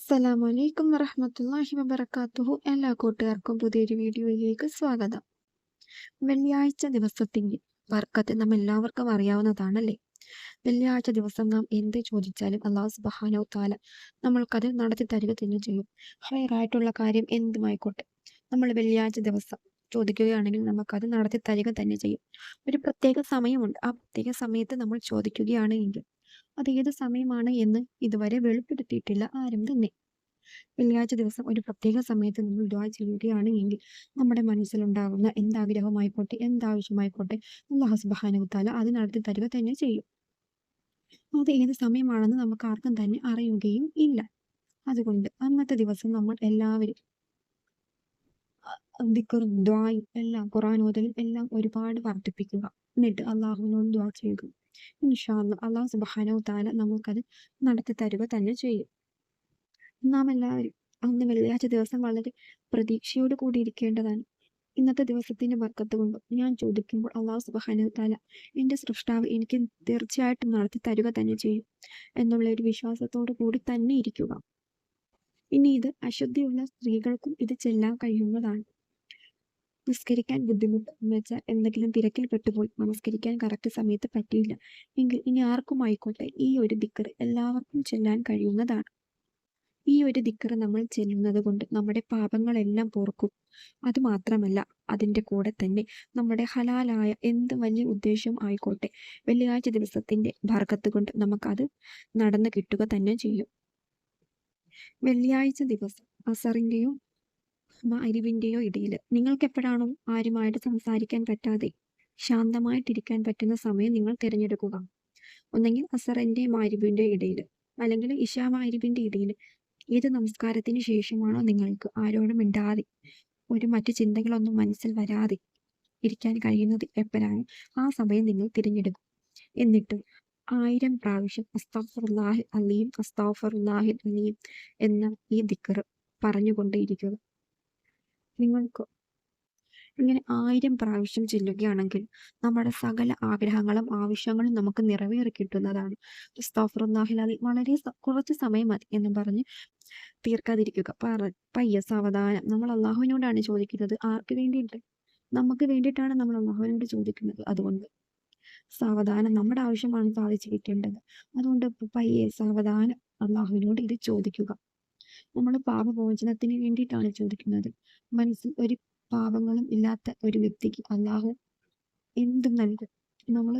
അസ്സലാമലൈക്കും വറഹ്മത്തുള്ളാഹി വബറകാതുഹു. എല്ലാ കൂട്ടുകാർക്കും പുതിയൊരു വീഡിയോയിലേക്ക് സ്വാഗതം. വെള്ളിയാഴ്ച ദിവസത്തിന്റെ ബർക്കത്ത് എല്ലാവർക്കും അറിയാവുന്നതാണല്ലേ. വെള്ളിയാഴ്ച ദിവസം നാം എന്ത് ചോദിച്ചാലും അല്ലാഹു സുബ്ഹാനഹു തആല നമ്മൾക്കത് നടത്തി തരിക തന്നെ ചെയ്യും. ഹൈറായിട്ടുള്ള കാര്യം എന്തുമായിക്കോട്ടെ, നമ്മൾ വെള്ളിയാഴ്ച ദിവസം ചോദിക്കുകയാണെങ്കിൽ നമുക്കത് നടത്തി തരിക തന്നെ ചെയ്യും. ഒരു പ്രത്യേക സമയമുണ്ട്. ആ പ്രത്യേക സമയത്ത് നമ്മൾ ചോദിക്കുകയാണ് എങ്കിൽ അത് ഏത് സമയമാണ് എന്ന് ഇതുവരെ വെളിപ്പെടുത്തിയിട്ടില്ല ആരും തന്നെ. വെള്ളിയാഴ്ച ദിവസം ഒരു പ്രത്യേക സമയത്ത് നമ്മൾ ദുആ ചെയ്യുകയാണ് എങ്കിൽ നമ്മുടെ മനസ്സിലുണ്ടാകുന്ന എന്താഗ്രഹമായിക്കോട്ടെ, എന്താവശ്യമായിക്കോട്ടെ, അല്ലാഹു സുബ്ഹാനഹു തആല അത് നടത്തി തരിക തന്നെ ചെയ്യും. അത് ഏത് സമയമാണെന്ന് നമുക്ക് ആർക്കും തന്നെ അറിയുകയും ഇല്ല. അതുകൊണ്ട് അന്നത്തെ ദിവസം നമ്മൾ എല്ലാവരും ദിക്റും ദുആയും എല്ലാം ഖുർആൻ ഓതലും എല്ലാം ഒരുപാട് വർദ്ധിപ്പിക്കുക. എന്നിട്ട് അള്ളാഹുവിനോട് ദുആ ചെയ്യുക. ഇൻഷാ അല്ലാഹ് അല്ലാഹു സുബ്ഹാനഹു തആല നമുക്കത് നടത്തി തരിക തന്നെ ചെയ്യും. നാം എല്ലാവരും അന്ന് വെള്ളിയാഴ്ച ദിവസം വളരെ പ്രതീക്ഷയോട് കൂടി ഇരിക്കേണ്ടതാണ്. ഇന്നത്തെ ദിവസത്തിന്റെ ബർക്കത്ത് കൊണ്ട് ഞാൻ ചോദിക്കുമ്പോൾ അല്ലാഹു സുബ്ഹാനഹു തആല എന്റെ സൃഷ്ടാവ് എനിക്ക് തീർച്ചയായിട്ടും നടത്തി തരിക തന്നെ ചെയ്യും എന്നുള്ള ഒരു വിശ്വാസത്തോടു കൂടി തന്നെ ഇരിക്കുക. ഇനി ഇത് അശുദ്ധിയുള്ള സ്ത്രീകൾക്കും ഇത് ചെല്ലാൻ കഴിയുന്നതാണ്. നിസ്കരിക്കാൻ ബുദ്ധിമുട്ട് എന്ന് വെച്ചാൽ എന്തെങ്കിലും തിരക്കിൽ പെട്ടുപോയി നമസ്കരിക്കാൻ കറക്റ്റ് സമയത്ത് പറ്റിയില്ല എങ്കിൽ ഇനി ആർക്കും ആയിക്കോട്ടെ, ഈ ഒരു ദിക്ർ എല്ലാവർക്കും ചെല്ലാൻ കഴിയുന്നതാണ്. ഈ ഒരു ദിക്റ് നമ്മൾ ചെല്ലുന്നത് കൊണ്ട് നമ്മുടെ പാപങ്ങളെല്ലാം പൊറുക്കും. അതുമാത്രമല്ല, അതിൻ്റെ കൂടെ തന്നെ നമ്മുടെ ഹലാലായ എന്ത് വലിയ ഉദ്ദേശം ആയിക്കോട്ടെ, വെള്ളിയാഴ്ച ദിവസത്തിന്റെ ബർക്കത്ത് കൊണ്ട് നമുക്കത് നടന്നു കിട്ടുക തന്നെ ചെയ്യും. വെള്ളിയാഴ്ച ദിവസം അസറിന്റെയോ മഗ്‌രിബിന്റെയോ ഇടയിൽ നിങ്ങൾക്ക് എപ്പോഴാണോ ആരുമായിട്ട് സംസാരിക്കാൻ പറ്റാതെ ശാന്തമായിട്ടിരിക്കാൻ പറ്റുന്ന സമയം നിങ്ങൾ തിരഞ്ഞെടുക്കുക. ഒന്നെങ്കിൽ അസറിന്റെ മഗ്‌രിബിന്റെ ഇടയിൽ, അല്ലെങ്കിൽ ഇശാ മഗ്‌രിബിന്റെ ഇടയിൽ. ഏത് നമസ്കാരത്തിന് ശേഷമാണോ നിങ്ങൾക്ക് ആരോടും മിണ്ടാതെ ഒരു മറ്റു ചിന്തകളൊന്നും മനസ്സിൽ വരാതെ ഇരിക്കാൻ കഴിയുന്നത് എപ്പോഴാണ്, ആ സമയം നിങ്ങൾ തിരഞ്ഞെടുക്കും. എന്നിട്ട് 1000 പ്രാവശ്യം അസ്തഗ്ഫിറുല്ലാഹൽ അലീം അസ്തഗ്ഫിറുല്ലാഹൽ അലീം എന്ന ഈ ദിക്ർ പറഞ്ഞുകൊണ്ടേയിരിക്കുക. നിങ്ങൾക്ക് ഇങ്ങനെ 1000 പ്രാവശ്യം ചെല്ലുകയാണെങ്കിൽ നമ്മുടെ സകല ആഗ്രഹങ്ങളും ആവശ്യങ്ങളും നമുക്ക് നിറവേറി കിട്ടുന്നതാണ്. അസ്തഗ്ഫിറുല്ലാഹൽ അലീം വളരെ കുറച്ച് സമയം മതി എന്ന് പറഞ്ഞ് തീർക്കാതിരിക്കുക. പയ്യെ സാവധാനം നമ്മൾ അള്ളാഹുവിനോടാണ് ചോദിക്കുന്നത്. ആർക്ക് വേണ്ടിയിട്ട്? നമുക്ക് വേണ്ടിയിട്ടാണ് നമ്മൾ അള്ളാഹുവിനോട് ചോദിക്കുന്നത്. അതുകൊണ്ട് സാവധാനം നമ്മുടെ ആവശ്യമാണ് സാധിച്ചു കിട്ടേണ്ടത്. അതുകൊണ്ട് പയ്യെ സാവധാനം അള്ളാഹുവിനോട് ഇത് ചോദിക്കുക. നമ്മൾ പാപമോചനത്തിന് വേണ്ടിയിട്ടാണ് ചോദിക്കുന്നത്. മനസ്സിൽ ഒരു പാപങ്ങളും ഇല്ലാത്ത ഒരു വ്യക്തിക്ക് അള്ളാഹു എന്തും നൽകും. നമ്മൾ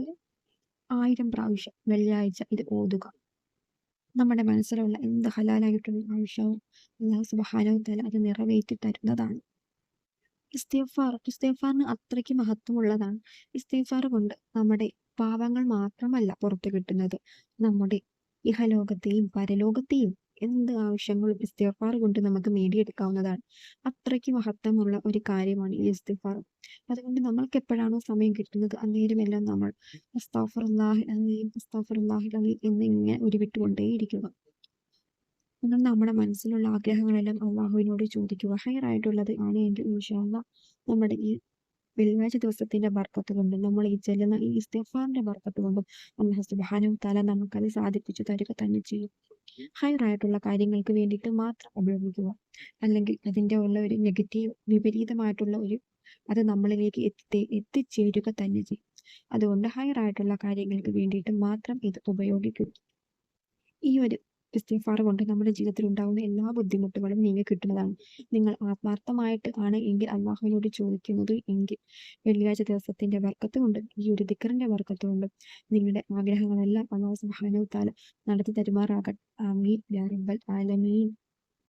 1000 പ്രാവശ്യം വെള്ളിയാഴ്ച ഇത് ഓതുക. നമ്മുടെ മനസ്സിലുള്ള എന്ത് ഹലാലായിട്ടുള്ള ആവശ്യവും അല്ലാഹു സുബ്ഹാനഹു തആല അത് നിറവേറ്റി തരുന്നതാണ്. ഇസ്തിഗ്ഫാറിന് അത്രയ്ക്ക് മഹത്വമുള്ളതാണ്. ഇസ്തിഗ്ഫാർ കൊണ്ട് നമ്മുടെ പാപങ്ങൾ മാത്രമല്ല പുറത്തു കിട്ടുന്നത്, നമ്മുടെ ഇഹലോകത്തെയും പരലോകത്തെയും എന്ത് ആവശ്യങ്ങളും ഇസ്തിഗ്ഫാർ കൊണ്ട് നമുക്ക് നേടിയെടുക്കാവുന്നതാണ്. അത്രയ്ക്ക് മഹത്വമുള്ള ഒരു കാര്യമാണ് ഈ ഇസ്തിഗ്ഫാർ. അതുകൊണ്ട് നമ്മൾക്ക് എപ്പോഴാണോ സമയം കിട്ടുന്നത് അന്നേരമെല്ലാം നമ്മൾ അസ്തഗ്ഫിറുല്ലാഹൽ അലീം അസ്തഗ്ഫിറുല്ലാഹൽ അലീം എന്നിങ്ങനെ ഉരുവിട്ടുകൊണ്ടേയിരിക്കുക. നിങ്ങൾ നമ്മുടെ മനസ്സിലുള്ള ആഗ്രഹങ്ങളെല്ലാം അള്ളാഹുവിനോട് ചോദിക്കുക. ഹൈറായിട്ടുള്ളത് ആണ് എങ്കിൽ ഇൻഷാ അല്ലാഹ് നമ്മുടെ ഈ വെള്ളിയാഴ്ച ദിവസത്തിന്റെ ബർക്കത്ത് കൊണ്ടും നമ്മൾ ഈ ചെല്ലുന്ന ഈ ഇസ്തിഗ്ഫാറിന്റെ ബർക്കത്ത് കൊണ്ടും അല്ലാഹു സുബ്ഹാനഹു തആല നമുക്കത് സാധിപ്പിച്ചു തരിക തന്നെ ചെയ്യും. ഹൈറായിട്ടുള്ള കാര്യങ്ങൾക്ക് വേണ്ടിയിട്ട് മാത്രം ഉപയോഗിക്കുക. അല്ലെങ്കിൽ അതിൻ്റെ ഉള്ള ഒരു നെഗറ്റീവ് വിപരീതമായിട്ടുള്ള അത് നമ്മളിലേക്ക് എത്തിച്ചേരുക തന്നെ ചെയ്യും. അതുകൊണ്ട് ഹൈറായിട്ടുള്ള കാര്യങ്ങൾക്ക് വേണ്ടിയിട്ട് മാത്രം ഇത് ഉപയോഗിക്കുക. ഈ ഒരു ഇസ്തിഗ്ഫാർ കൊണ്ട് നമ്മുടെ ജീവിതത്തിൽ ഉണ്ടാകുന്ന എല്ലാ ബുദ്ധിമുട്ടുകളും നീങ്ങി കിട്ടുന്നതാണ്. നിങ്ങൾ ആത്മാർത്ഥമായിട്ട് ആണ് എങ്കിൽ അള്ളാഹുവിനോട് ചോദിക്കുന്നത് എങ്കിൽ വെള്ളിയാഴ്ച ദിവസത്തിന്റെ ബർക്കത്ത് കൊണ്ടും ഈ ഒരു ദിക്റിന്റെ ബർക്കത്ത് കൊണ്ടും നിങ്ങളുടെ ആഗ്രഹങ്ങളെല്ലാം അല്ലാഹു സുബ്ഹാനഹു തആല നടത്തി തരുമാറാകട്ടെ. ആമീൻ യാ റബ്ബൽ ആലമീൻ.